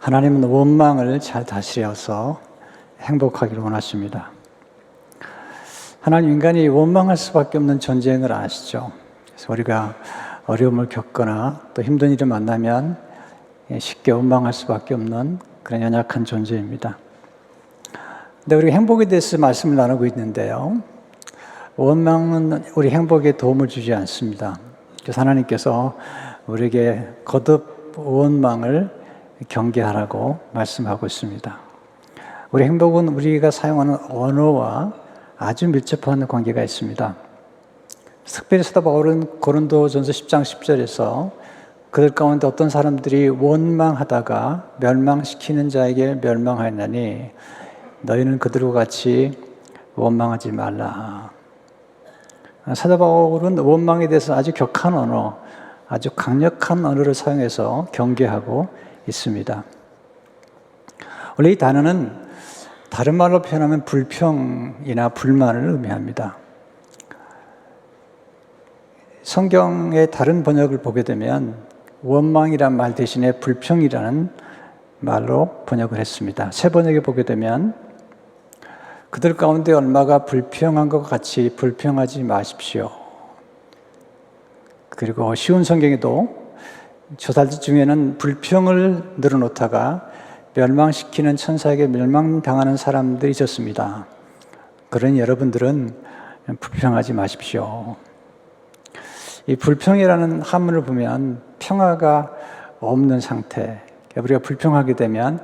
하나님은 원망을 잘 다스려서 행복하기를 원하십니다. 하나님, 인간이 원망할 수밖에 없는 존재인 걸 아시죠? 그래서 우리가 어려움을 겪거나 또 힘든 일을 만나면 쉽게 원망할 수밖에 없는 그런 연약한 존재입니다. 근데 우리가 행복에 대해서 말씀을 나누고 있는데요, 원망은 우리 행복에 도움을 주지 않습니다. 그래서 하나님께서 우리에게 거듭 원망을 경계하라고 말씀하고 있습니다. 우리 행복은 우리가 사용하는 언어와 아주 밀접한 관계가 있습니다. 특별히 사도 바울은 고린도전서 10장 10절에서 그들 가운데 어떤 사람들이 원망하다가 멸망시키는 자에게 멸망하였나니 너희는 그들과 같이 원망하지 말라. 사도 바울은 원망에 대해서 아주 격한 언어, 아주 강력한 언어를 사용해서 경계하고 있습니다. 원래 이 단어는 다른 말로 표현하면 불평이나 불만을 의미합니다. 성경의 다른 번역을 보게 되면 원망이란 말 대신에 불평이라는 말로 번역을 했습니다. 새 번역에 보게 되면 그들 가운데 얼마가 불평한 것 같이 불평하지 마십시오. 그리고 쉬운 성경에도 조살들 중에는 불평을 늘어놓다가 멸망시키는 천사에게 멸망당하는 사람들이 있었습니다. 그러니 여러분들은 불평하지 마십시오. 이 불평이라는 한문을 보면 평화가 없는 상태, 우리가 불평하게 되면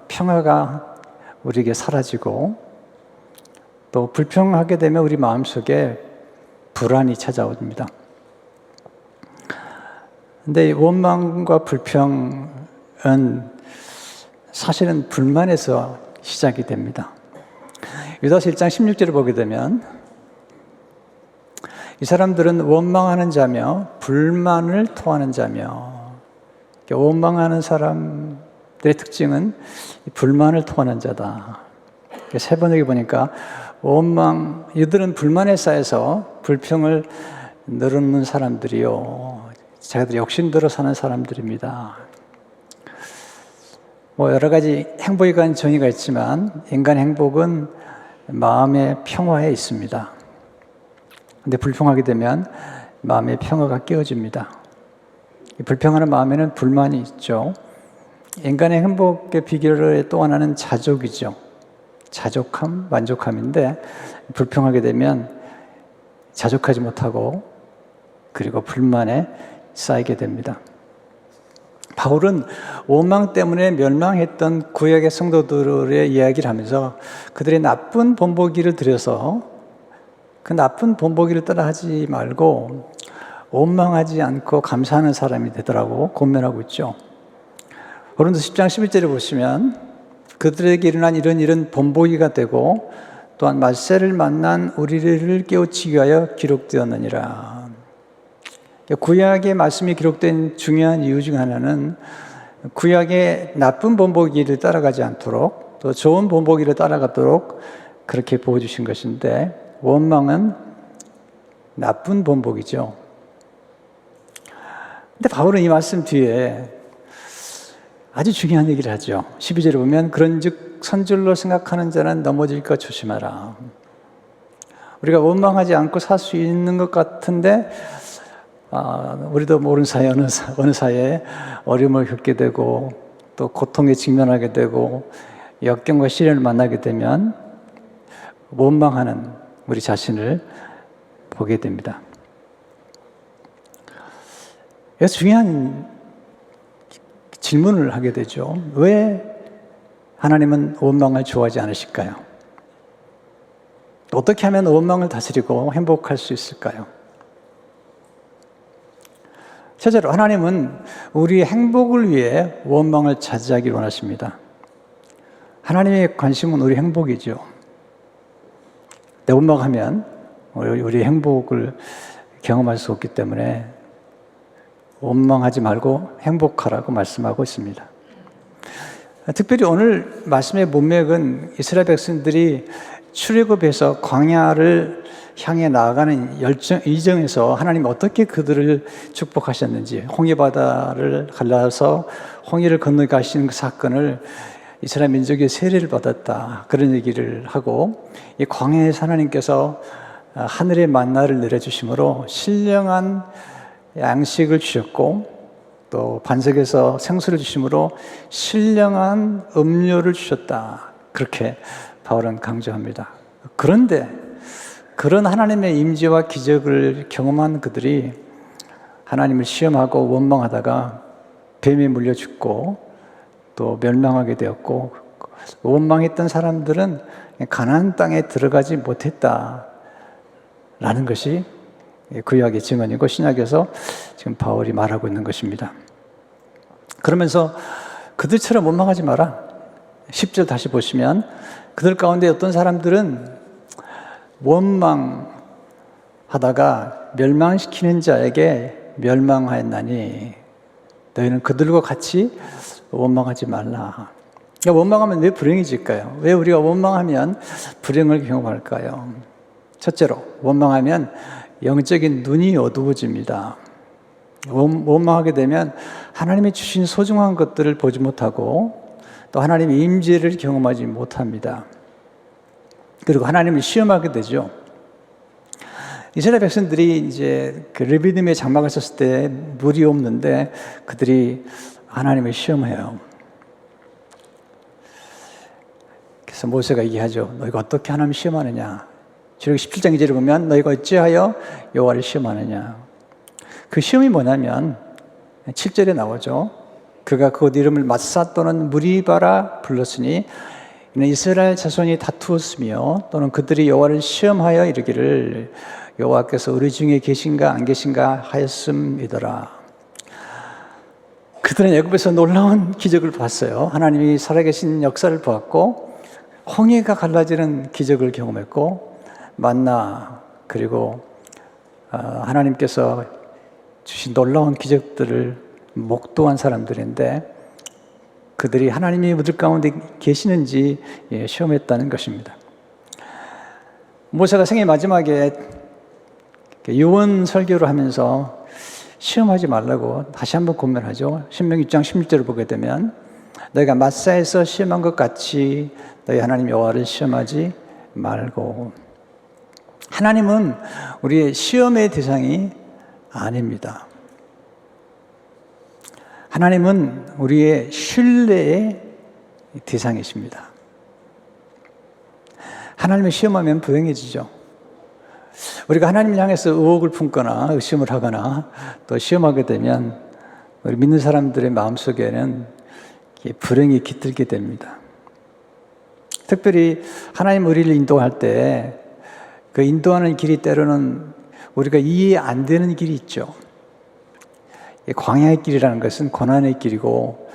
평화가 우리에게 사라지고 또 불평하게 되면 우리 마음속에 불안이 찾아옵니다. 근데 원망과 불평은 사실은 불만에서 시작이 됩니다. 유다서 1장 16절을 보게 되면 이 사람들은 원망하는 자며 불만을 토하는 자며, 원망하는 사람들의 특징은 불만을 토하는 자다. 세 번역에 보니까 이들은 불만에 쌓여서 불평을 늘어놓는 사람들이요, 자기들이 욕심들어 사는 사람들입니다. 여러 가지 행복에 관한 정의가 있지만 인간의 행복은 마음의 평화에 있습니다. 근데 불평하게 되면 마음의 평화가 깨어집니다. 불평하는 마음에는 불만이 있죠. 인간의 행복의 비결의 또 하나는 자족이죠. 자족함, 만족함인데 불평하게 되면 자족하지 못하고 그리고 불만에 쌓이게 됩니다. 바울은 원망 때문에 멸망했던 구약의 성도들의 이야기를 하면서 그들의 나쁜 본보기를 들여서 그 나쁜 본보기를 따라하지 말고 원망하지 않고 감사하는 사람이 되더라고 권면하고 있죠. 고린도서 10장 11절에 보시면 그들에게 일어난 이런 일은 본보기가 되고 또한 말세를 만난 우리를 깨우치기 위하여 기록되었느니라. 구약의 말씀이 기록된 중요한 이유 중 하나는 구약의 나쁜 본보기를 따라가지 않도록 또 좋은 본보기를 따라가도록 그렇게 보여주신 것인데, 원망은 나쁜 본보기죠. 근데 바울은 이 말씀 뒤에 아주 중요한 얘기를 하죠. 12절에 보면 그런즉 선줄로 생각하는 자는 넘어질까 조심하라. 우리가 원망하지 않고 살 수 있는 것 같은데 우리도 모르는 사이에 어느 사이에 어려움을 겪게 되고 또 고통에 직면하게 되고 역경과 시련을 만나게 되면 원망하는 우리 자신을 보게 됩니다. 그래서 중요한 질문을 하게 되죠. 왜 하나님은 원망을 좋아하지 않으실까요? 어떻게 하면 원망을 다스리고 행복할 수 있을까요? 첫째로 하나님은 우리의 행복을 위해 원망을 자제하기를 원하십니다. 하나님의 관심은 우리 행복이죠. 내 원망하면 우리 행복을 경험할 수 없기 때문에 원망하지 말고 행복하라고 말씀하고 있습니다. 특별히 오늘 말씀의 문맥은 이스라엘 백성들이 출애굽해서 광야를 향해 나아가는 이정에서 하나님 어떻게 그들을 축복하셨는지, 홍해바다를 갈라서 홍해를 건너가시는 그 사건을 이스라엘 민족이 세례를 받았다, 그런 얘기를 하고, 이 광야에서 하나님께서 하늘의 만나를 내려주심으로 신령한 양식을 주셨고, 또 반석에서 생수를 주심으로 신령한 음료를 주셨다, 그렇게 바울은 강조합니다. 그런데 그런 하나님의 임재와 기적을 경험한 그들이 하나님을 시험하고 원망하다가 뱀에 물려 죽고 또 멸망하게 되었고, 원망했던 사람들은 가나안 땅에 들어가지 못했다라는 것이 구약의 증언이고 신약에서 지금 바울이 말하고 있는 것입니다. 그러면서 그들처럼 원망하지 마라. 10절 다시 보시면, 그들 가운데 어떤 사람들은 원망하다가 멸망시키는 자에게 멸망하였나니 너희는 그들과 같이 원망하지 말라. 원망하면 왜 불행해질까요? 왜 우리가 원망하면 불행을 경험할까요? 첫째로, 원망하면 영적인 눈이 어두워집니다. 원망하게 되면 하나님이 주신 소중한 것들을 보지 못하고 또 하나님의 임재를 경험하지 못합니다. 그리고 하나님을 시험하게 되죠. 이스라엘 백성들이 이제 그 르비딤에 장막을 썼을 때 물이 없는데 그들이 하나님을 시험해요. 그래서 모세가 얘기하죠. 너희가 어떻게 하나님을 시험하느냐. 출애굽기 17장 2절을 보면 너희가 어찌하여 여호와를 시험하느냐. 그 시험이 뭐냐면 7절에 나오죠. 그가 그곳 이름을 마사 또는 무리바라 불렀으니 이는 이스라엘 자손이 다투었으며 또는 그들이 여호와를 시험하여 이르기를 여호와께서 우리 중에 계신가 안 계신가 하였음이더라. 그들은 애굽에서 놀라운 기적을 봤어요. 하나님이 살아계신 역사를 보았고 홍해가 갈라지는 기적을 경험했고 만나, 그리고 하나님께서 주신 놀라운 기적들을 목도한 사람들인데 그들이 하나님이 그들 가운데 계시는지 시험했다는 것입니다. 모세가 생애 마지막에 유언 설교를 하면서 시험하지 말라고 다시 한번 권면하죠. 신명기 6장 16절을 보게 되면 너희가 마사에서 시험한 것 같이 너희 하나님 여호와를 시험하지 말고. 하나님은 우리의 시험의 대상이 아닙니다. 하나님은 우리의 신뢰의 대상이십니다. 하나님을 시험하면 불행해지죠. 우리가 하나님을 향해서 의혹을 품거나 의심을 하거나 또 시험하게 되면 우리 믿는 사람들의 마음속에는 불행이 깃들게 됩니다. 특별히 하나님 우리를 인도할 때 그 인도하는 길이 때로는 우리가 이해 안 되는 길이 있죠. 광야의 길이라는 것은 고난의 길이고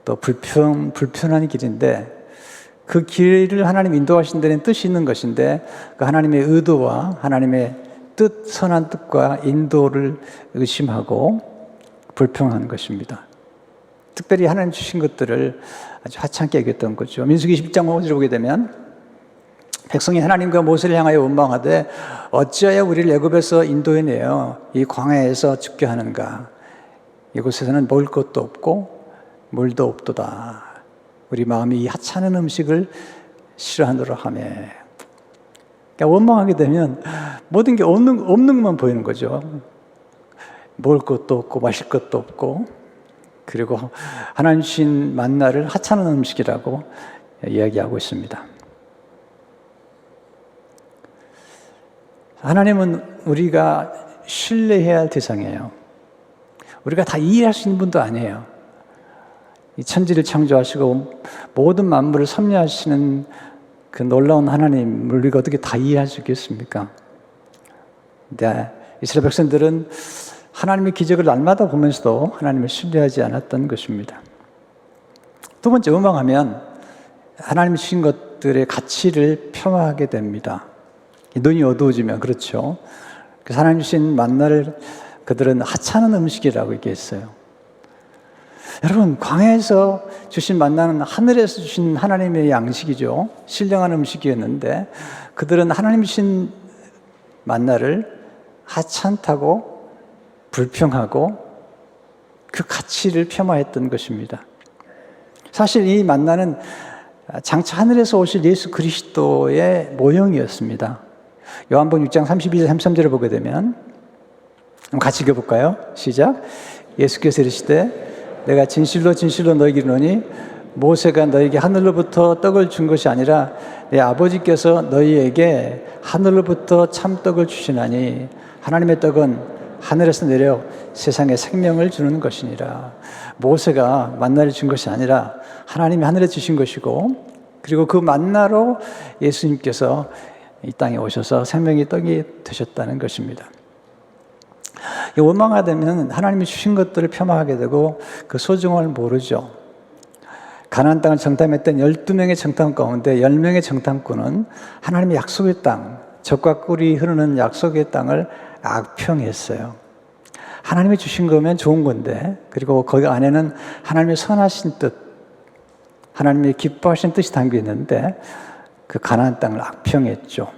또 불편한 길인데 그 길을 하나님 인도하신 데는 뜻이 있는 것인데 그 하나님의 의도와 하나님의 뜻, 선한 뜻과 인도를 의심하고 불평하는 것입니다. 특별히 하나님 주신 것들을 아주 하찮게 여겼던 거죠. 민수기 10장 5절을 보게 되면 백성이 하나님과 모세를 향하여 원망하되 어찌하여 우리를 애굽에서 인도해내어 이 광야에서 죽게 하는가. 이곳에서는 먹을 것도 없고 물도 없도다. 우리 마음이 이 하찮은 음식을 싫어하노라 하며. 그러니까 원망하게 되면 모든 게 없는 것만 보이는 거죠. 먹을 것도 없고 마실 것도 없고, 그리고 하나님 주신 만나를 하찮은 음식이라고 이야기하고 있습니다. 하나님은 우리가 신뢰해야 할 대상이에요. 우리가 다 이해할 수 있는 분도 아니에요. 이 천지를 창조하시고 모든 만물을 섭리하시는 그 놀라운 하나님을 우리가 어떻게 다 이해할 수 있겠습니까? 근데 이스라엘 백성들은 하나님의 기적을 날마다 보면서도 하나님을 신뢰하지 않았던 것입니다. 두 번째, 원망하면 하나님이 주신 것들의 가치를 폄하하게 됩니다. 눈이 어두워지면, 그렇죠. 그래서 하나님 주신 만나를 그들은 하찮은 음식이라고 얘기했어요. 여러분, 광야에서 주신 만나는 하늘에서 주신 하나님의 양식이죠. 신령한 음식이었는데 그들은 하나님 주신 만나를 하찮다고 불평하고 그 가치를 폄하했던 것입니다. 사실 이 만나는 장차 하늘에서 오실 예수 그리스도의 모형이었습니다. 요한복음 6장 32절 33절을 보게 되면 같이 읽어볼까요? 시작. 예수께서 이르시되 내가 진실로 진실로 너희에게 이르노니 모세가 너희에게 하늘로부터 떡을 준 것이 아니라 내 아버지께서 너희에게 하늘로부터 참떡을 주시나니 하나님의 떡은 하늘에서 내려 세상에 생명을 주는 것이니라. 모세가 만나를 준 것이 아니라 하나님이 하늘에 주신 것이고, 그리고 그 만나로 예수님께서 이 땅에 오셔서 생명의 떡이 되셨다는 것입니다. 원망하다면 하나님이 주신 것들을 폄하하게 되고 그 소중함을 모르죠. 가나안 땅을 정탐했던 12명의 정탐 가운데 10명의 정탐꾼은 하나님의 약속의 땅, 젖과 꿀이 흐르는 약속의 땅을 악평했어요. 하나님이 주신 거면 좋은 건데, 그리고 거기 안에는 하나님의 선하신 뜻, 하나님의 기뻐하신 뜻이 담겨 있는데 그 가나안 땅을 악평했죠.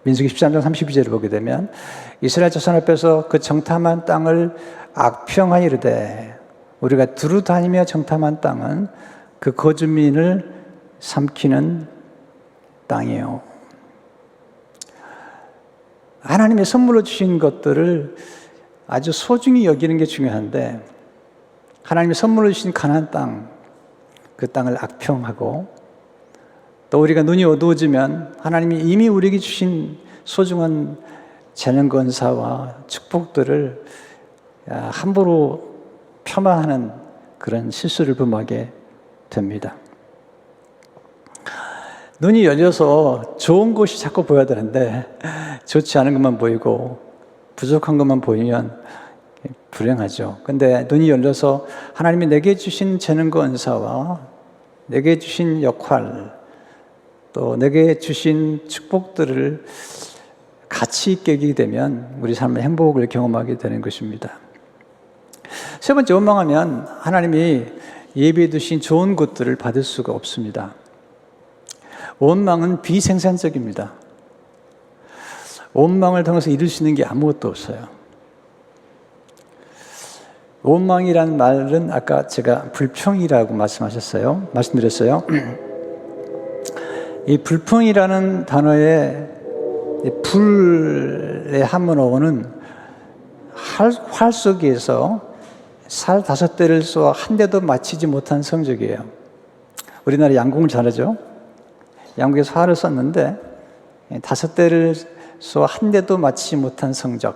민수기 13장 32절을 보게 되면 이스라엘 자손 앞에서 그 정탐한 땅을 악평하여 이르되 우리가 두루 다니며 정탐한 땅은 그 거주민을 삼키는 땅이에요. 하나님의 선물로 주신 것들을 아주 소중히 여기는 게 중요한데, 하나님의 선물로 주신 가나안 땅, 그 땅을 악평하고, 또 우리가 눈이 어두워지면 하나님이 이미 우리에게 주신 소중한 재능권사와 축복들을 함부로 폄하하는 그런 실수를 범하게 됩니다. 눈이 열려서 좋은 것이 자꾸 보여야 되는데 좋지 않은 것만 보이고 부족한 것만 보이면 불행하죠. 근데 눈이 열려서 하나님이 내게 주신 재능과 은사와 내게 주신 역할, 또 내게 주신 축복들을 가치 있게 여기게 되면 우리 삶의 행복을 경험하게 되는 것입니다. 세 번째, 원망하면 하나님이 예비해 두신 좋은 것들을 받을 수가 없습니다. 원망은 비생산적입니다. 원망을 통해서 이룰 수 있는 게 아무것도 없어요. 원망이라는 말은 아까 제가 불평이라고 말씀드렸어요. 이 불평이라는 단어의 불의 한문어원은 활 속에서 살 5대를 쏘아 한 대도 맞히지 못한 성적이에요. 우리나라 양궁을 잘하죠? 양궁에서 활을 쐈는데 5대를 쏘아 한 대도 맞히지 못한 성적,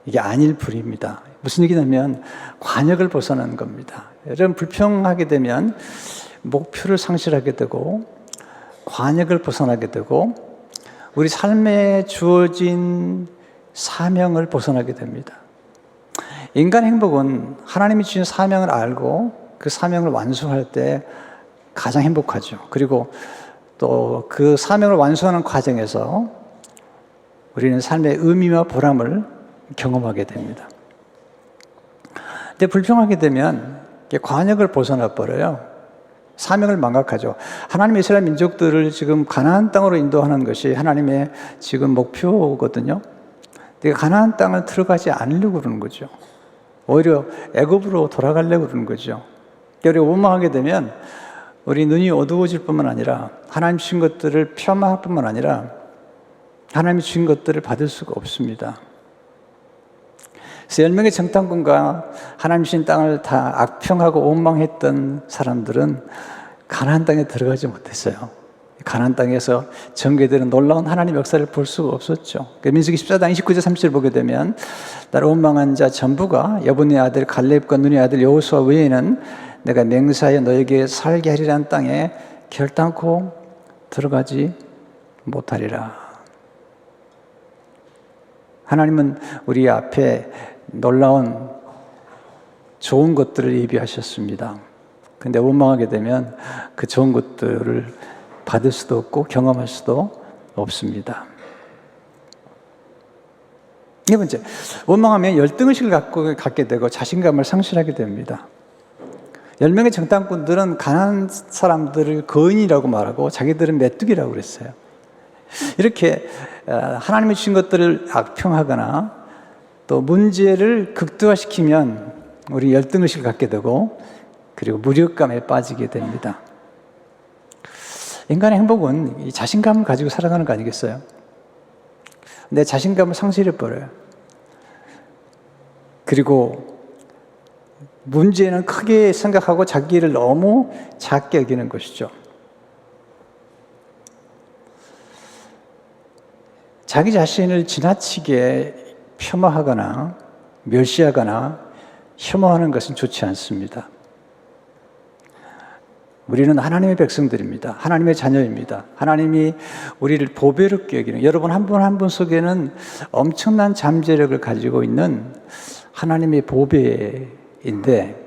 이게 안일불입니다. 무슨 얘기냐면 관역을 벗어나는 겁니다. 여러분, 불평하게 되면 목표를 상실하게 되고 관역을 벗어나게 되고 우리 삶에 주어진 사명을 벗어나게 됩니다. 인간 행복은 하나님이 주신 사명을 알고 그 사명을 완수할 때 가장 행복하죠. 그리고 또 그 사명을 완수하는 과정에서 우리는 삶의 의미와 보람을 경험하게 됩니다. 근데 불평하게 되면 관역을 벗어나 버려요. 사명을 망각하죠. 하나님의 이스라엘 민족들을 지금 가나안 땅으로 인도하는 것이 하나님의 지금 목표거든요. 근데 가나안 땅을 들어가지 않으려고 그러는 거죠. 오히려 애굽으로 돌아가려고 그러는 거죠. 우리가 원망하게 되면 우리 눈이 어두워질 뿐만 아니라 하나님 주신 것들을 폄하할 뿐만 아니라 하나님이 주신 것들을 받을 수가 없습니다. 그래서 10명의 정탐꾼과 하나님 주신 땅을 다 악평하고 원망했던 사람들은 가나안 땅에 들어가지 못했어요. 가나안 땅에서 전개되는 놀라운 하나님의 역사를 볼 수가 없었죠. 민수기 14장 29절 30절 보게 되면 나를 원망한 자 전부가 여분의 아들 갈렙과 눈의 아들 여호수아 외에는 내가 맹세하여 너에게 살게 하리라는 땅에 결단코 들어가지 못하리라. 하나님은 우리 앞에 놀라운 좋은 것들을 예비하셨습니다. 근데 원망하게 되면 그 좋은 것들을 받을 수도 없고 경험할 수도 없습니다. 네 번째, 원망하면 열등의식을 갖게 되고 자신감을 상실하게 됩니다. 10명의 정탐꾼들은 가난한 사람들을 거인이라고 말하고 자기들은 메뚜기라고 그랬어요. 이렇게 하나님이 주신 것들을 악평하거나 또 문제를 극대화시키면 우리 열등의식을 갖게 되고 그리고 무력감에 빠지게 됩니다. 인간의 행복은 이 자신감을 가지고 살아가는 거 아니겠어요? 내 자신감을 상실해버려요. 그리고 문제는 크게 생각하고 자기를 너무 작게 여기는 것이죠. 자기 자신을 지나치게 폄하하거나 멸시하거나 혐오하는 것은 좋지 않습니다. 우리는 하나님의 백성들입니다. 하나님의 자녀입니다. 하나님이 우리를 보배롭게 여기는, 여러분 한 분 한 분 속에는 엄청난 잠재력을 가지고 있는 하나님의 보배인데,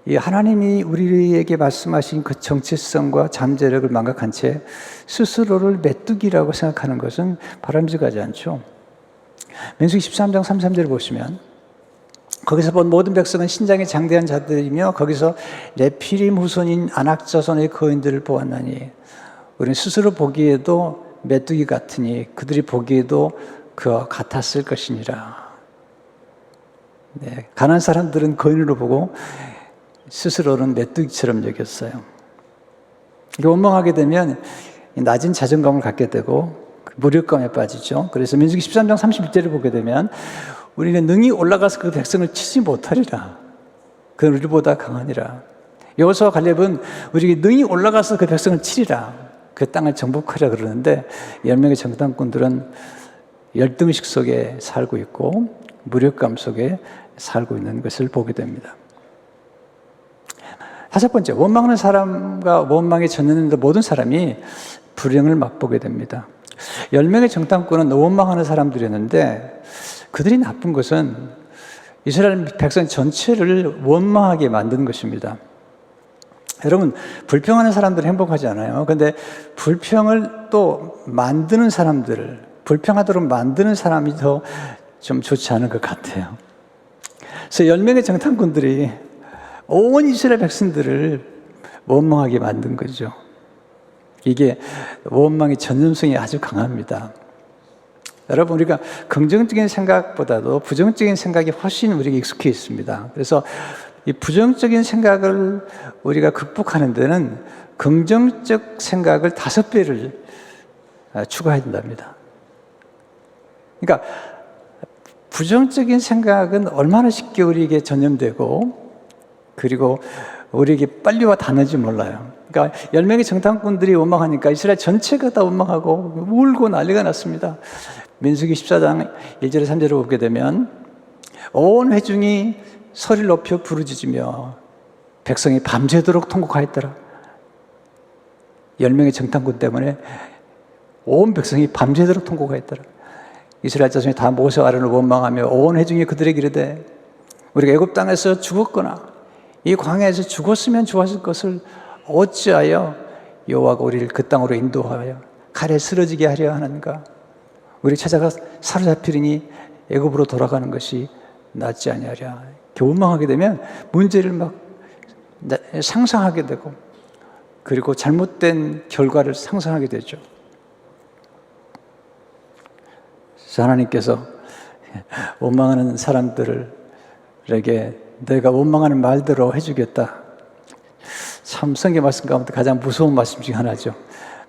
이 하나님이 우리에게 말씀하신 그 정체성과 잠재력을 망각한 채 스스로를 메뚜기라고 생각하는 것은 바람직하지 않죠. 민수기 13장 33절을 보시면 거기서 본 모든 백성은 신장이 장대한 자들이며 거기서 네피림 후손인 아낙 자손의 거인들을 보았나니 우리는 스스로 보기에도 메뚜기 같으니 그들이 보기에도 그와 같았을 것이니라. 네, 가난한 사람들은 거인으로 보고 스스로는 메뚜기처럼 여겼어요. 원망하게 되면 낮은 자존감을 갖게 되고 무력감에 빠지죠. 그래서 민수기 13장 31절을 보게 되면 우리는 능히 올라가서 그 백성을 치지 못하리라. 그는 우리보다 강하니라. 여호수아와 갈렙은 우리에게 능히 올라가서 그 백성을 치리라. 그 땅을 정복하리라 그러는데 10명의 정탐꾼들은 열등의식 속에 살고 있고 무력감 속에 살고 있는 것을 보게 됩니다. 다섯 번째, 원망하는 사람과 원망에 젖는 모든 사람이 불행을 맛보게 됩니다. 10명의 정탐꾼은 원망하는 사람들이었는데 그들이 나쁜 것은 이스라엘 백성 전체를 원망하게 만든 것입니다. 여러분, 불평하는 사람들은 행복하지 않아요. 그런데 불평을 또 만드는 사람들을, 불평하도록 만드는 사람이 더 좀 좋지 않은 것 같아요. 그래서 10명의 정탐꾼들이 온 이스라엘 백성들을 원망하게 만든 거죠. 이게 원망의 전염성이 아주 강합니다. 여러분, 우리가 긍정적인 생각보다도 부정적인 생각이 훨씬 우리에게 익숙해 있습니다. 그래서 이 부정적인 생각을 우리가 극복하는 데는 긍정적 생각을 5배를 추가해야 된답니다. 그러니까 부정적인 생각은 얼마나 쉽게 우리에게 전염되고 그리고 우리에게 빨리 와 닿는지 몰라요. 그러니까 10명의 정탐꾼들이 원망하니까 이스라엘 전체가 다 원망하고 울고 난리가 났습니다. 민수기 14장 1절에 3절을 보게 되면 온 회중이 소리를 높여 부르짖으며 백성이 밤새도록 통곡하였더라. 10명의 정탐꾼 때문에 온 백성이 밤새도록 통곡하였더라. 이스라엘 자손이 다 모세와 아론을 원망하며 온 회중이 그들에게 이르되 우리가 애굽 땅에서 죽었거나 이 광야에서 죽었으면 좋았을 것을 어찌하여 여호와가 우리를 그 땅으로 인도하여 칼에 쓰러지게 하려 하는가? 우리 찾아가 사로잡히리니 애굽으로 돌아가는 것이 낫지 아니하랴. 이렇게 원망하게 되면 문제를 막 상상하게 되고 그리고 잘못된 결과를 상상하게 되죠. 그래서 하나님께서 원망하는 사람들에게 내가 원망하는 말대로 해주겠다. 참 성경 말씀 가운데 가장 무서운 말씀 중 하나죠.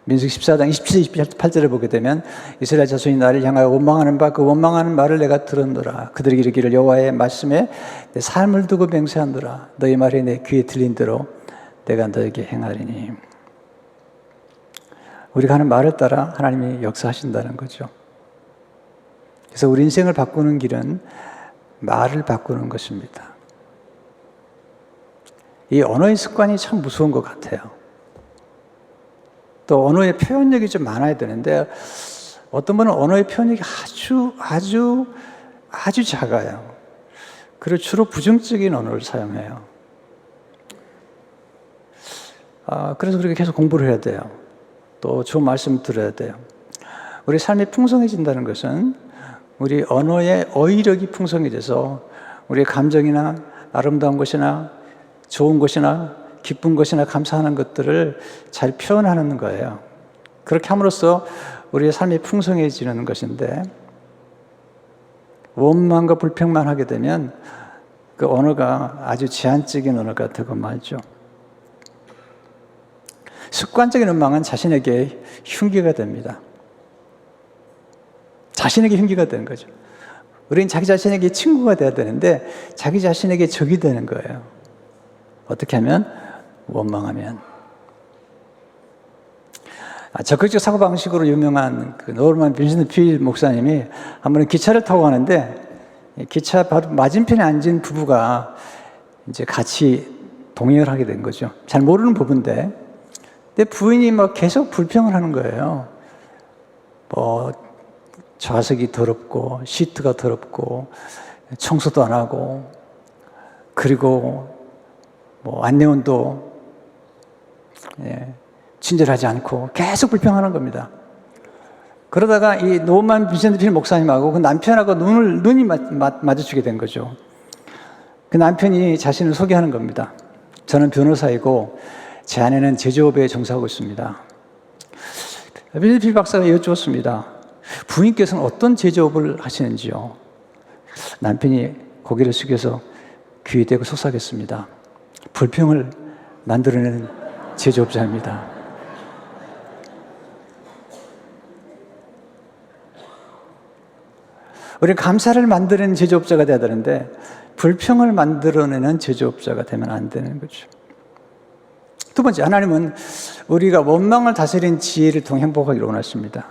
민수기 14장 27절 28절을 보게 되면 이스라엘 자손이 나를 향하여 원망하는 바 그 원망하는 말을 내가 들었노라. 그들에게 이르기를 여호와의 말씀에 내 삶을 두고 맹세하노라. 너희 말이 내 귀에 들린 대로 내가 너에게 행하리니. 우리가 하는 말을 따라 하나님이 역사하신다는 거죠. 그래서 우리 인생을 바꾸는 길은 말을 바꾸는 것입니다. 이 언어의 습관이 참 무서운 것 같아요. 또 언어의 표현력이 좀 많아야 되는데 어떤 분은 언어의 표현력이 아주 작아요. 그리고 주로 부정적인 언어를 사용해요. 그래서 우리가 계속 공부를 해야 돼요. 또 좋은 말씀을 들어야 돼요. 우리 삶이 풍성해진다는 것은 우리 언어의 어휘력이 풍성해져서 우리의 감정이나 아름다운 것이나 좋은 것이나 기쁜 것이나 감사하는 것들을 잘 표현하는 거예요. 그렇게 함으로써 우리의 삶이 풍성해지는 것인데 원망과 불평만 하게 되면 그 언어가 아주 제한적인 언어가 되고 말죠. 습관적인 원망은 자신에게 흉기가 됩니다. 자신에게 흉기가 되는 거죠. 우리는 자기 자신에게 친구가 돼야 되는데 자기 자신에게 적이 되는 거예요. 어떻게 하면? 원망하면. 적극적 사고방식으로 유명한 그 노르만 빈센트 필 목사님이 한 번은 기차를 타고 가는데 기차 바로 맞은편에 앉은 부부가 이제 같이 동행을 하게 된 거죠. 잘 모르는 부부인데, 근데 부인이 막 계속 불평을 하는 거예요. 뭐 좌석이 더럽고 시트가 더럽고 청소도 안 하고 그리고 뭐 안내원도 친절하지 않고 계속 불평하는 겁니다. 그러다가 이 노만 빈센트 필 목사님하고 그 남편하고 눈이 마주치게 된 거죠. 그 남편이 자신을 소개하는 겁니다. 저는 변호사이고 제 아내는 제조업에 종사하고 있습니다. 빈센트 필 박사가 여쭈었습니다. 부인께서는 어떤 제조업을 하시는지요? 남편이 고개를 숙여서 귀에 대고 속삭였습니다. 불평을 만들어내는 제조업자입니다. 우리는 감사를 만드는 제조업자가 되어야 되는데 불평을 만들어내는 제조업자가 되면 안 되는 거죠. 두 번째, 하나님은 우리가 원망을 다스리는 지혜를 통해 행복하기를 원하십니다.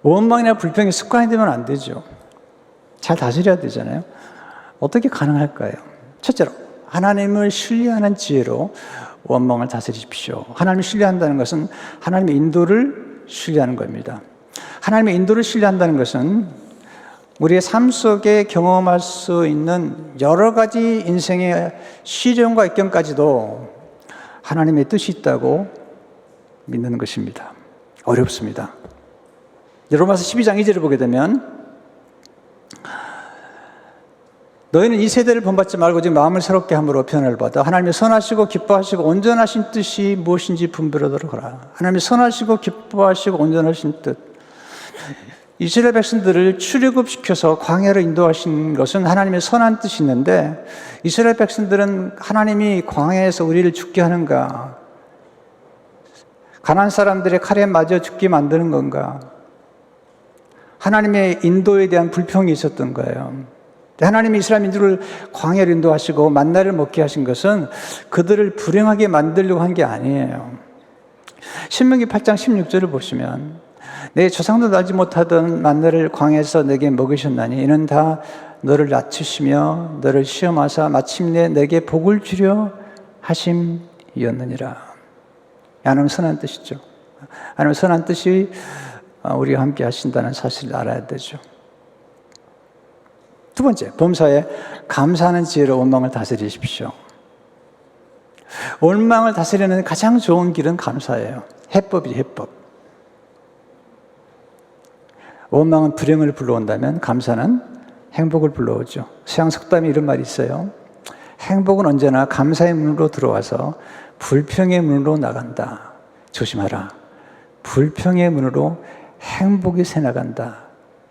원망이나 불평이 습관이 되면 안 되죠. 잘 다스려야 되잖아요. 어떻게 가능할까요? 첫째로 하나님을 신뢰하는 지혜로 원망을 다스리십시오. 하나님을 신뢰한다는 것은 하나님의 인도를 신뢰하는 겁니다. 하나님의 인도를 신뢰한다는 것은 우리의 삶 속에 경험할 수 있는 여러 가지 인생의 시련과 역경까지도 하나님의 뜻이 있다고 믿는 것입니다. 어렵습니다. 로마서 12장 2절을 보게 되면 너희는 이 세대를 본받지 말고 지금 마음을 새롭게 함으로 변화를 받아 하나님의 선하시고 기뻐하시고 온전하신 뜻이 무엇인지 분별하도록 하라. 하나님의 선하시고 기뻐하시고 온전하신 뜻. 이스라엘 백성들을 출애굽시켜서 광야로 인도하신 것은 하나님의 선한 뜻이 있는데 이스라엘 백성들은 하나님이 광야에서 우리를 죽게 하는가? 가나안 사람들의 칼에 맞아 죽게 만드는 건가? 하나님의 인도에 대한 불평이 있었던 거예요. 하나님이 이스라엘 민족을 광야로 인도하시고 만나를 먹게 하신 것은 그들을 불행하게 만들려고 한 게 아니에요. 신명기 8장 16절을 보시면 내 조상도 알지 못하던 만나를 광야에서 내게 먹으셨나니 이는 다 너를 낮추시며 너를 시험하사 마침내 내게 복을 주려 하심이었느니라. 하나님은 선한 뜻이죠. 하나님은 선한 뜻이 우리와 함께 하신다는 사실을 알아야 되죠. 두 번째, 범사에 감사하는 지혜로 원망을 다스리십시오. 원망을 다스리는 가장 좋은 길은 감사예요. 해법이죠, 해법. 원망은 불행을 불러온다면 감사는 행복을 불러오죠. 서양 속담에 이런 말이 있어요. 행복은 언제나 감사의 문으로 들어와서 불평의 문으로 나간다. 조심하라. 불평의 문으로 행복이 새나간다.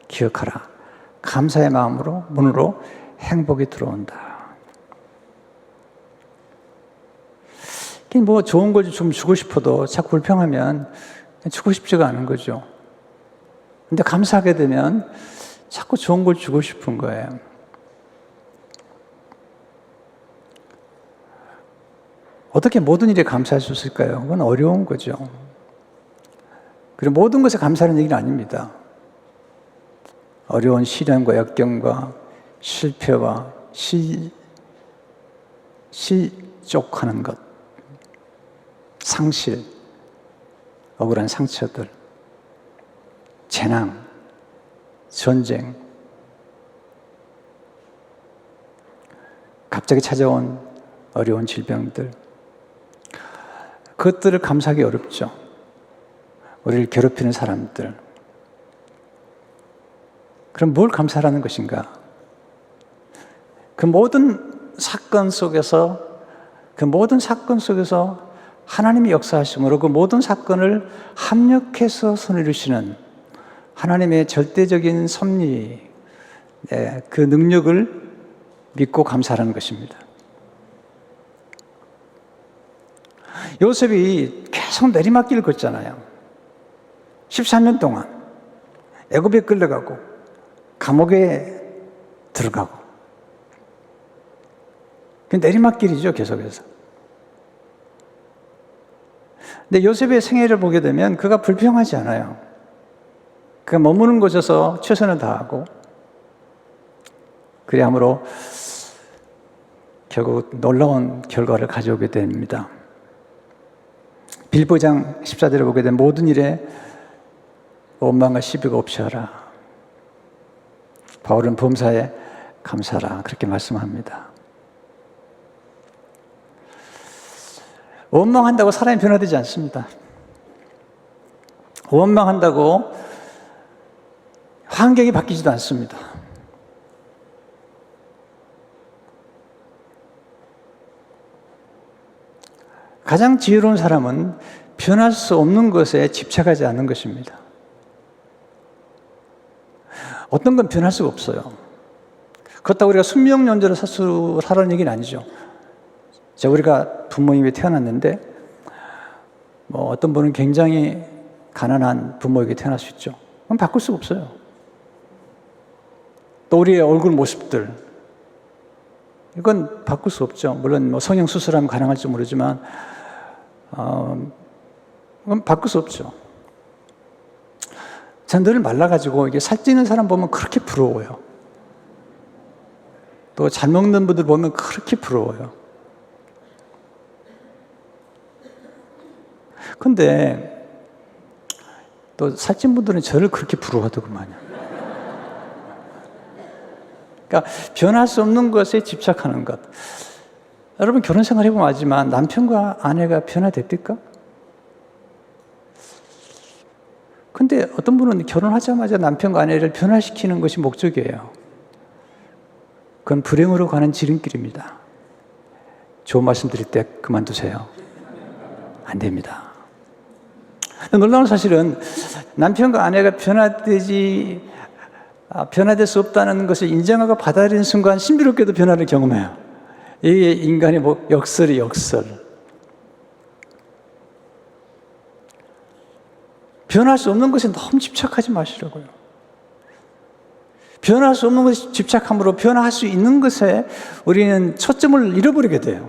기억하라. 감사의 마음으로 문으로 행복이 들어온다. 뭐 좋은 걸 좀 주고 싶어도 자꾸 불평하면 주고 싶지가 않은 거죠. 근데 감사하게 되면 자꾸 좋은 걸 주고 싶은 거예요. 어떻게 모든 일에 감사할 수 있을까요? 그건 어려운 거죠. 그리고 모든 것에 감사하는 얘기는 아닙니다. 어려운 시련과 역경과 실패와 실족하는 것, 상실, 억울한 상처들, 재난, 전쟁, 갑자기 찾아온 어려운 질병들, 그것들을 감사하기 어렵죠. 우리를 괴롭히는 사람들. 그럼 뭘 감사하라는 것인가? 그 모든 사건 속에서 하나님이 역사하심으로 그 모든 사건을 합력해서 손이루시는 하나님의 절대적인 섭리, 그 능력을 믿고 감사하는 것입니다. 요셉이 계속 내리막길을 걷잖아요. 13년 동안 애굽에 끌려가고 감옥에 들어가고, 그 내리막길이죠, 계속해서. 근데 요셉의 생애를 보게 되면 그가 불평하지 않아요. 그가 머무는 곳에서 최선을 다하고, 그리함으로 결국 놀라운 결과를 가져오게 됩니다. 빌보장 14절에 보게 되면 모든 일에 원망과 시비가 없이 하라. 바울은 범사에 감사하라, 그렇게 말씀합니다. 원망한다고 사람이 변화되지 않습니다. 원망한다고 환경이 바뀌지도 않습니다. 가장 지혜로운 사람은 변할 수 없는 것에 집착하지 않는 것입니다. 어떤 건 변할 수가 없어요. 그렇다고 우리가 순명연대로 살아는 얘기는 아니죠. 우리가 부모님이 태어났는데, 어떤 분은 굉장히 가난한 부모에게 태어날 수 있죠. 그건 바꿀 수가 없어요. 또 우리의 얼굴 모습들, 이건 바꿀 수 없죠. 물론 성형수술하면 가능할지 모르지만, 그건 바꿀 수 없죠. 전 늘 말라가지고 이게 살찌는 사람 보면 그렇게 부러워요. 또 잘 먹는 분들 보면 그렇게 부러워요. 근데 또 살찐 분들은 저를 그렇게 부러워하더구만요. 그러니까 변할 수 없는 것에 집착하는 것. 여러분 결혼 생활 해보면 알지만 남편과 아내가 변화됩니까? 근데 어떤 분은 결혼하자마자 남편과 아내를 변화시키는 것이 목적이에요. 그건 불행으로 가는 지름길입니다. 좋은 말씀 드릴 때 그만두세요. 안 됩니다. 놀라운 사실은 남편과 아내가 변화될 수 없다는 것을 인정하고 받아들이는 순간 신비롭게도 변화를 경험해요. 이게 인간의 역설이 역설. 변할 수 없는 것에 너무 집착하지 마시라고요. 변할 수 없는 것에 집착함으로 변화할 수 있는 것에 우리는 초점을 잃어버리게 돼요.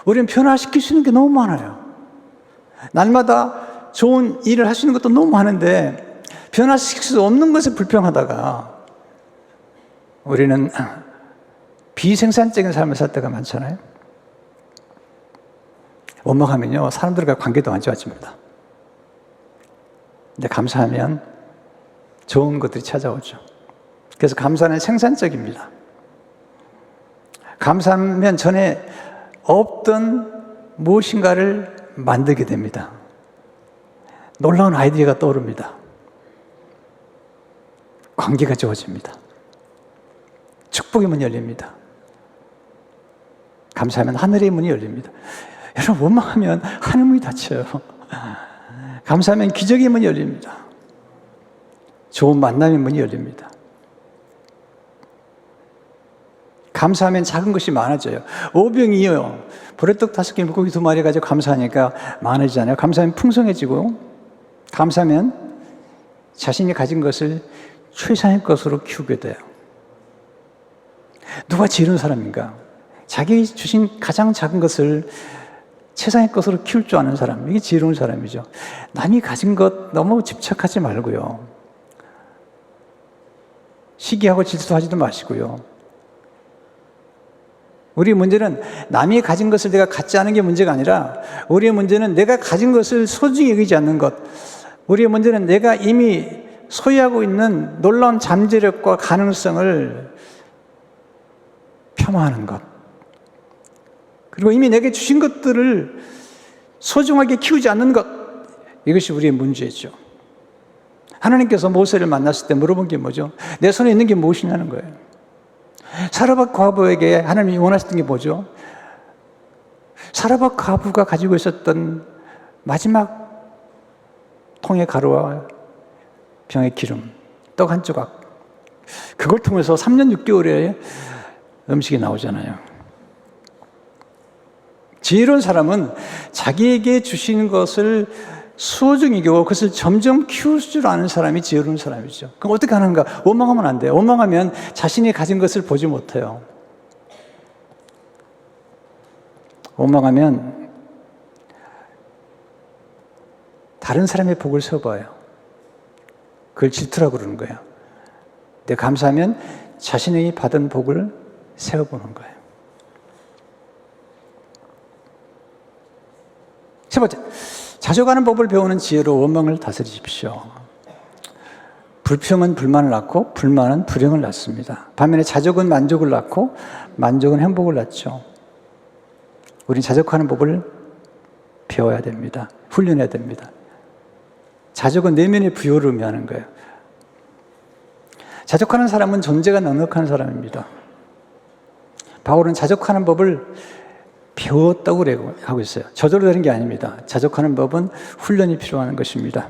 우리는 변화시킬 수 있는 게 너무 많아요. 날마다 좋은 일을 할 수 있는 것도 너무 많은데 변화시킬 수 없는 것에 불평하다가 우리는 비생산적인 삶을 살 때가 많잖아요. 원망하면요, 사람들과 관계도 안 좋아집니다. 근데 감사하면 좋은 것들이 찾아오죠. 그래서 감사는 생산적입니다. 감사하면 전에 없던 무엇인가를 만들게 됩니다. 놀라운 아이디어가 떠오릅니다. 관계가 좋아집니다. 축복의 문이 열립니다. 감사하면 하늘의 문이 열립니다. 여러분, 원망하면 하늘 문이 닫혀요. 감사하면 기적의 문이 열립니다. 좋은 만남의 문이 열립니다. 감사하면 작은 것이 많아져요. 오병이요, 보리떡 5개, 물고기 2마리 가지고 감사하니까 많아지잖아요. 감사하면 풍성해지고, 감사하면 자신이 가진 것을 최상의 것으로 키우게 돼요. 누가 지혜로운 사람인가? 자기 주신 가장 작은 것을 최상의 것으로 키울 줄 아는 사람, 이게 지혜로운 사람이죠. 남이 가진 것 너무 집착하지 말고요. 시기하고 질투하지도 마시고요. 우리의 문제는 남이 가진 것을 내가 갖지 않은 게 문제가 아니라, 우리의 문제는 내가 가진 것을 소중히 여기지 않는 것. 우리의 문제는 내가 이미 소유하고 있는 놀라운 잠재력과 가능성을 폄하하는 것. 그리고 이미 내게 주신 것들을 소중하게 키우지 않는 것. 이것이 우리의 문제죠. 하나님께서 모세를 만났을 때 물어본 게 뭐죠? 내 손에 있는 게 무엇이냐는 거예요. 사르밧 과부에게 하나님이 원하셨던 게 뭐죠? 사라밧 과부가 가지고 있었던 마지막 통의 가루와 병의 기름, 떡 한 조각, 그걸 통해서 3년 6개월의 음식이 나오잖아요. 지혜로운 사람은 자기에게 주신 것을 수호중에 겨워 그것을 점점 키울 줄 아는 사람이 지혜로운 사람이죠. 그럼 어떻게 하는가? 원망하면 안 돼요. 원망하면 자신이 가진 것을 보지 못해요. 원망하면 다른 사람의 복을 세워봐요. 그걸 질투라고 그러는 거예요. 근데 감사하면 자신이 받은 복을 세워보는 거예요. 세 번째, 자족하는 법을 배우는 지혜로 원망을 다스리십시오. 불평은 불만을 낳고 불만은 불행을 낳습니다. 반면에 자족은 만족을 낳고 만족은 행복을 낳죠. 우리는 자족하는 법을 배워야 됩니다. 훈련해야 됩니다. 자족은 내면의 부여를 의미하는 거예요. 자족하는 사람은 존재가 넉넉한 사람입니다. 바울은 자족하는 법을 배웠다고 하고 있어요. 저절로 되는 게 아닙니다. 자족하는 법은 훈련이 필요한 것입니다.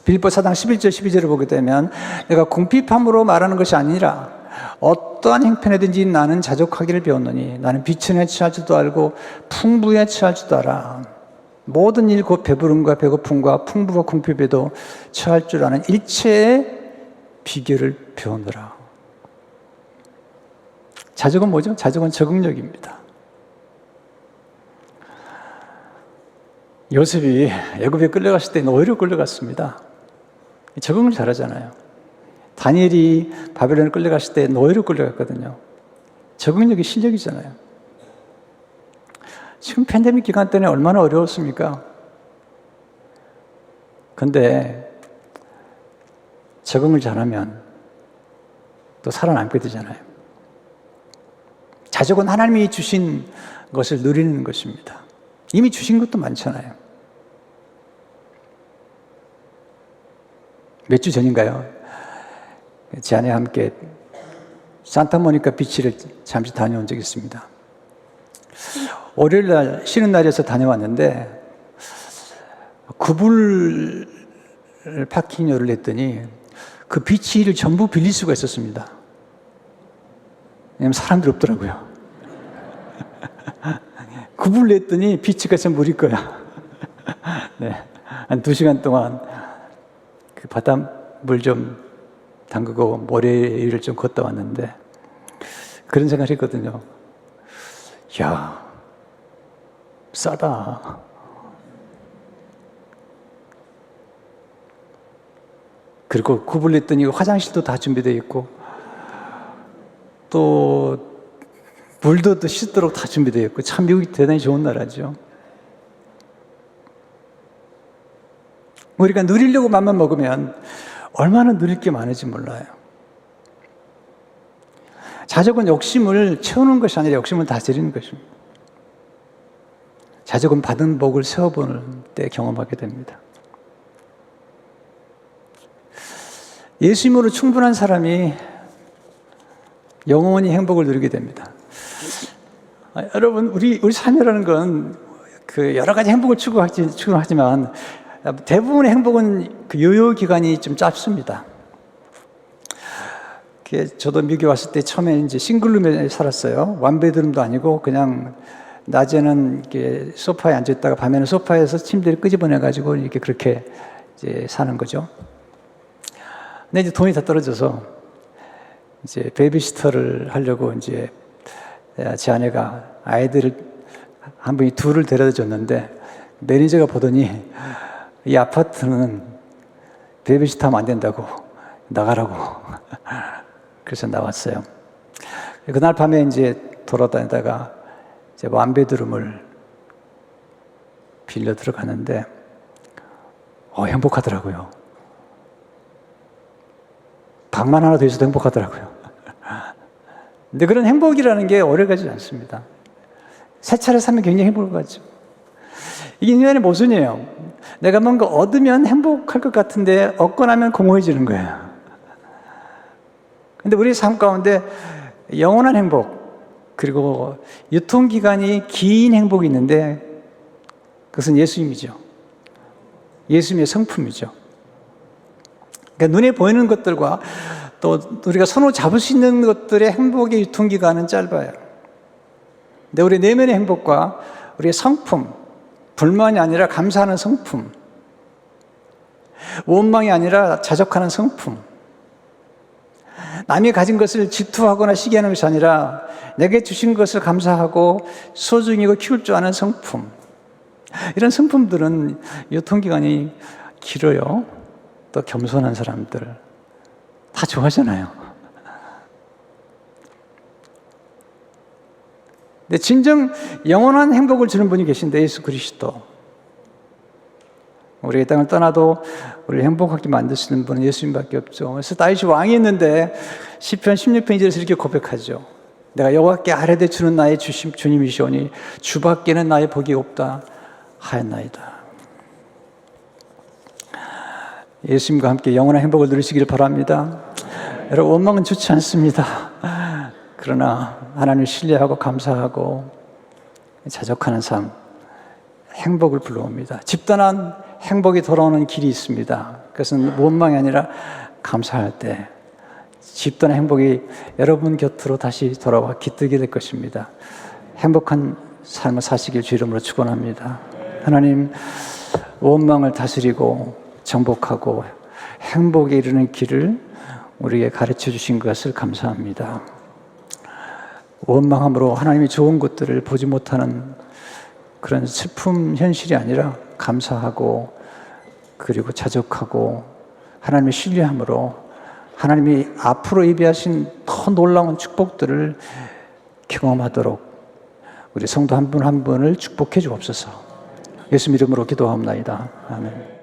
빌립보 4장 11절 12절을 보게 되면 내가 궁핍함으로 말하는 것이 아니라 어떠한 형편에든지 나는 자족하기를 배웠노니 나는 비천에 처할 줄도 알고 풍부에 처할 줄도 알아. 모든 일 곧 배부름과 배고픔과 풍부와 궁핍에도 처할 줄 아는 일체의 비결을 배우느라. 자족은 뭐죠? 자족은 적응력입니다. 요셉이 애굽에 끌려갔을 때 노예로 끌려갔습니다. 적응을 잘하잖아요. 다니엘이 바벨론에 끌려갔을 때 노예로 끌려갔거든요. 적응력이 실력이잖아요. 지금 팬데믹 기간 때문에 얼마나 어려웠습니까? 근데 적응을 잘하면 또 살아남게 되잖아요. 자족은 하나님이 주신 것을 누리는 것입니다. 이미 주신 것도 많잖아요. 몇 주 전인가요? 제 아내와 함께 산타모니카 비치를 잠시 다녀온 적이 있습니다. 월요일 날 쉬는 날이어서 다녀왔는데 구불 파킹료를 냈더니 그 비치를 전부 빌릴 수가 있었습니다. 왜냐면 사람들이 없더라고요. 구불 냈더니 비치가 좀 무릴 거야. 네. 한 2시간 동안 그 바닷물 좀 담그고 모래를 좀 걷다 왔는데 그런 생각을 했거든요. 야, 싸다. 그리고 구불 냈더니 화장실도 다 준비되어 있고 또 물도 또 씻도록 다 준비되어 있고 참 미국이 대단히 좋은 나라죠. 우리가 누리려고 맘만 먹으면 얼마나 누릴 게 많은지 몰라요. 자족은 욕심을 채우는 것이 아니라 욕심을 다스리는 것입니다. 자족은 받은 복을 세워보는 때 경험하게 됩니다. 예수님으로 충분한 사람이 영원히 행복을 누리게 됩니다. 여러분, 우리 삶이라는 건 그 여러 가지 행복을 추구하지만 대부분의 행복은 그 요요 기간이 좀 짧습니다. 저도 미국에 왔을 때 처음에 이제 싱글룸에 살았어요. 원베드룸도 아니고 그냥 낮에는 이렇게 소파에 앉아 있다가 밤에는 소파에서 침대를 끄집어내 가지고 이렇게 그렇게 이제 사는 거죠. 근데 이제 돈이 다 떨어져서 이제 베이비시터를 하려고 이제 제 아내가 아이들을 한 분이 둘을 데려다 줬는데 매니저가 보더니 이 아파트는 베이비시터 하면 안 된다고 나가라고. 그래서 나왔어요. 그날 밤에 이제 돌아다니다가 이제 원베드룸을 빌려 들어가는데 행복하더라고요. 방만 하나 더 있어도 행복하더라고요. 근데 그런 행복이라는 게 오래가지 않습니다. 새 차를 사면 굉장히 행복하죠. 이게 인간의 모순이에요. 내가 뭔가 얻으면 행복할 것 같은데 얻고 나면 공허해지는 거예요. 근데 우리 삶 가운데 영원한 행복, 그리고 유통기간이 긴 행복이 있는데 그것은 예수님이죠. 예수님의 성품이죠. 그러니까 눈에 보이는 것들과 또 우리가 손으로 잡을 수 있는 것들의 행복의 유통기간은 짧아요. 근데 우리 내면의 행복과 우리의 성품, 불만이 아니라 감사하는 성품, 원망이 아니라 자족하는 성품, 남이 가진 것을 질투하거나 시기하는 것이 아니라 내게 주신 것을 감사하고 소중히 키울 줄 아는 성품, 이런 성품들은 유통기간이 길어요. 또 겸손한 사람들 다 좋아하잖아요. 근데 진정 영원한 행복을 주는 분이 계신데 예수 그리스도. 우리 이 땅을 떠나도 우리를 행복하게 만들 수 있는 분은 예수님밖에 없죠. 그래서 다윗이 왕이 있는데 시편 16편 2절에서 이렇게 고백하죠. 내가 여호와께 아뢰되 주는 나의 주님이시오니 주밖에는 나의 복이 없다 하였나이다. 예수님과 함께 영원한 행복을 누리시길 바랍니다. 여러분, 원망은 좋지 않습니다. 그러나 하나님을 신뢰하고 감사하고 자족하는 삶, 행복을 불러옵니다. 집단한 행복이 돌아오는 길이 있습니다. 그것은 원망이 아니라 감사할 때 집단의 행복이 여러분 곁으로 다시 돌아와 깃들게 될 것입니다. 행복한 삶을 사시길 주 이름으로 축원합니다. 하나님, 원망을 다스리고 정복하고 행복에 이르는 길을 우리에게 가르쳐 주신 것을 감사합니다. 원망함으로 하나님의 좋은 것들을 보지 못하는 그런 슬픔 현실이 아니라 감사하고 그리고 자족하고 하나님의 신뢰함으로 하나님이 앞으로 예비하신 더 놀라운 축복들을 경험하도록 우리 성도 한 분 한 분을 축복해 주옵소서. 예수 이름으로 기도하옵나이다. 아멘.